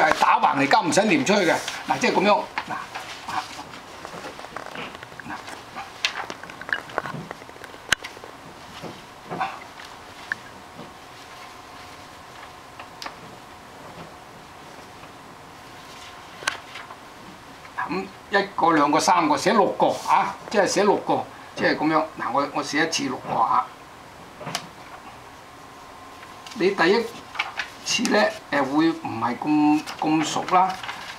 係打橫嚟加，唔使連出去嘅。嗱，即係咁樣嗱。咁1個、2個、3個，寫6個啊！即係寫6個，即係咁樣。嗱，我寫一次6個啊！你第一次咧會唔係咁熟啦，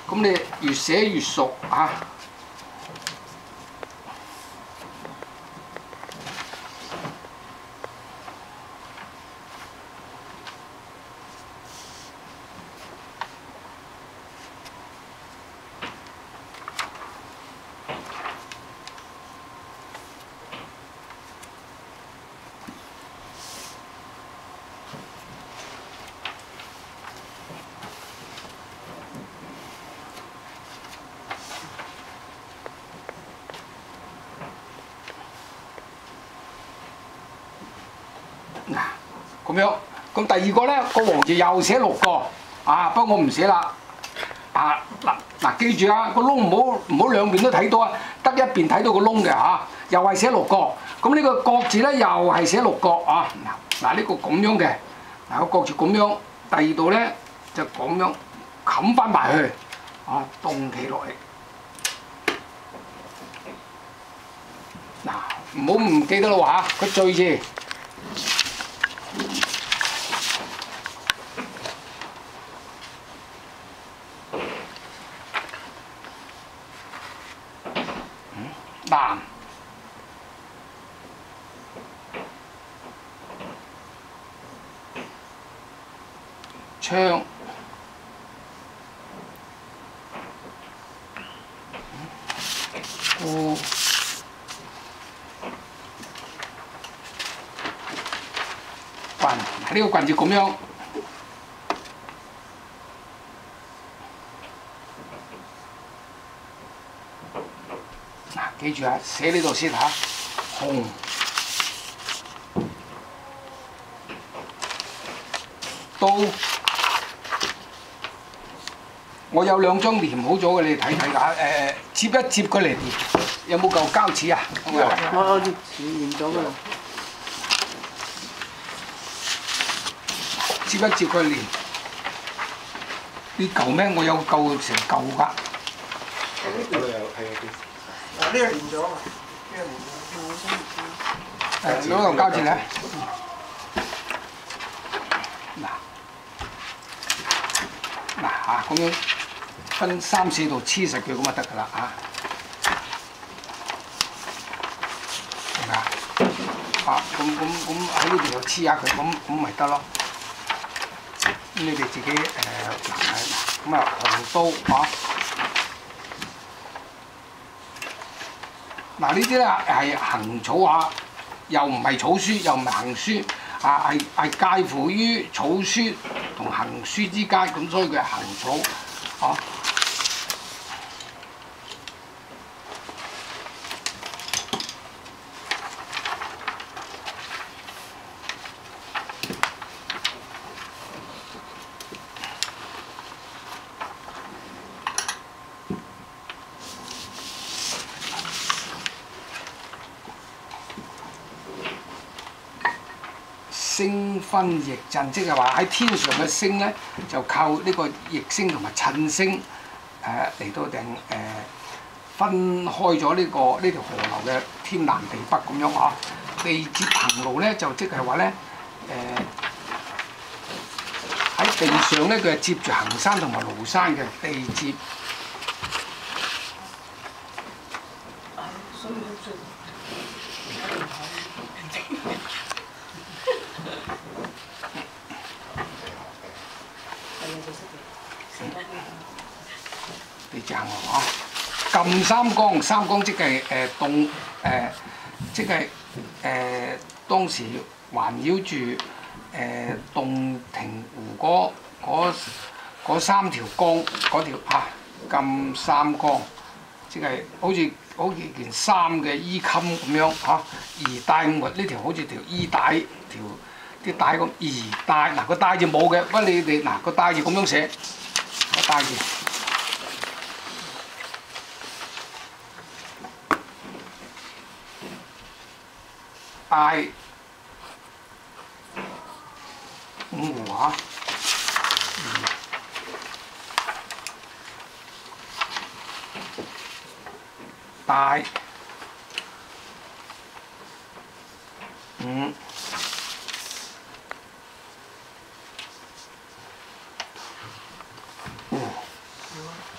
咁你越寫越熟啊！嗱，咁樣，咁第二個咧，個王字又寫6個，啊，不過我唔寫啦，啊，嗱，記住啊，個窿唔好兩邊都睇到啊，得一邊睇到個窿嘅嚇，又係寫6個，咁呢個角字咧又係寫6個啊，嗱呢個咁樣嘅，嗱個角字咁樣，第二度咧就咁樣冚翻埋去，啊，棟企落嚟，嗱，唔好唔記得咯嚇，個序字。南窗孤棍，呢個棍字咁樣。記住啊，寫呢度先嚇，紅刀，我有2張黏好咗嘅，你睇睇下，接一接佢嚟掂，有冇嚿膠紙啊？我黏咗㗎啦。接一接佢黏，呢嚿咩？我有嚿成嚿㗎。呢個黏咗啊！攞嚿膠紙嚟。嗱嚇，咁樣分3、4度黐實佢咁就得㗎啦嚇。係咪啊？啊，咁喺呢度黐下佢，咁咪得咯。咁你哋自己咁啊紅刀嚇。嗱呢啲咧係行草啊，又唔係草書，又唔係行書，啊係介乎於草書同行書之間，咁所以佢係行草，啊。星分翼陣，即係話喺天上嘅星咧，就靠呢個翼星同埋襯星嚟到分開咗呢條河流嘅天南地北咁樣啊。地接行路咧，就即係話咧喺地上咧，佢係接住行山同埋廬山嘅地接。地接行路啊！撳三江，三江即係即係當時環繞住洞庭湖嗰3條江嗰條撳三江，即係好似件衫嘅衣襟咁樣嚇。而帶末呢條好似條衣帶啲帶咁，而帶嗱個帶字冇嘅，不過你哋嗱個帶字咁樣寫，我帶住。嗌5胡嚇，大5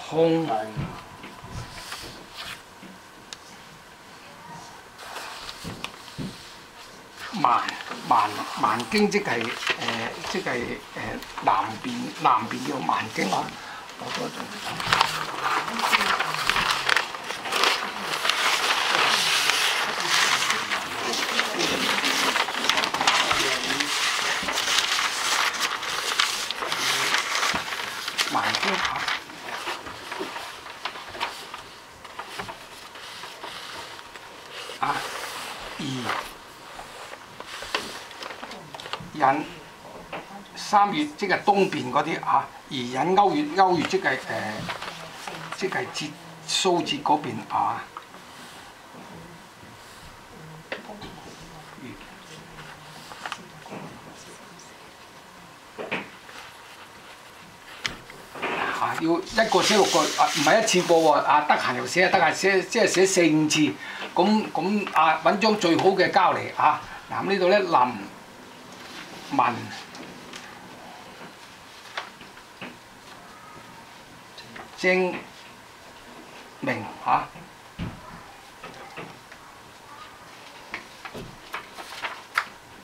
空蠻經即係南邊叫蠻經啊！蠻經嚇。引3月即係東邊嗰啲嚇，而引歐月即係節蘇節嗰邊啊。要一個寫6個，唔係一次過喎。得閒又寫，得閒寫，即係寫4、5次。咁揾張最好嘅膠嚟嚇。嗱咁呢度咧林文精明嚇。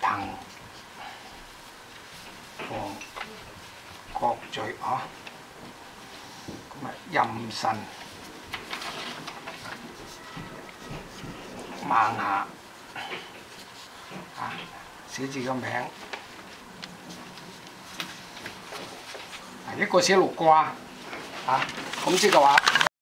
滕王閣序嚇。任臣孟夏寫字個名，一個寫6個咁即係話。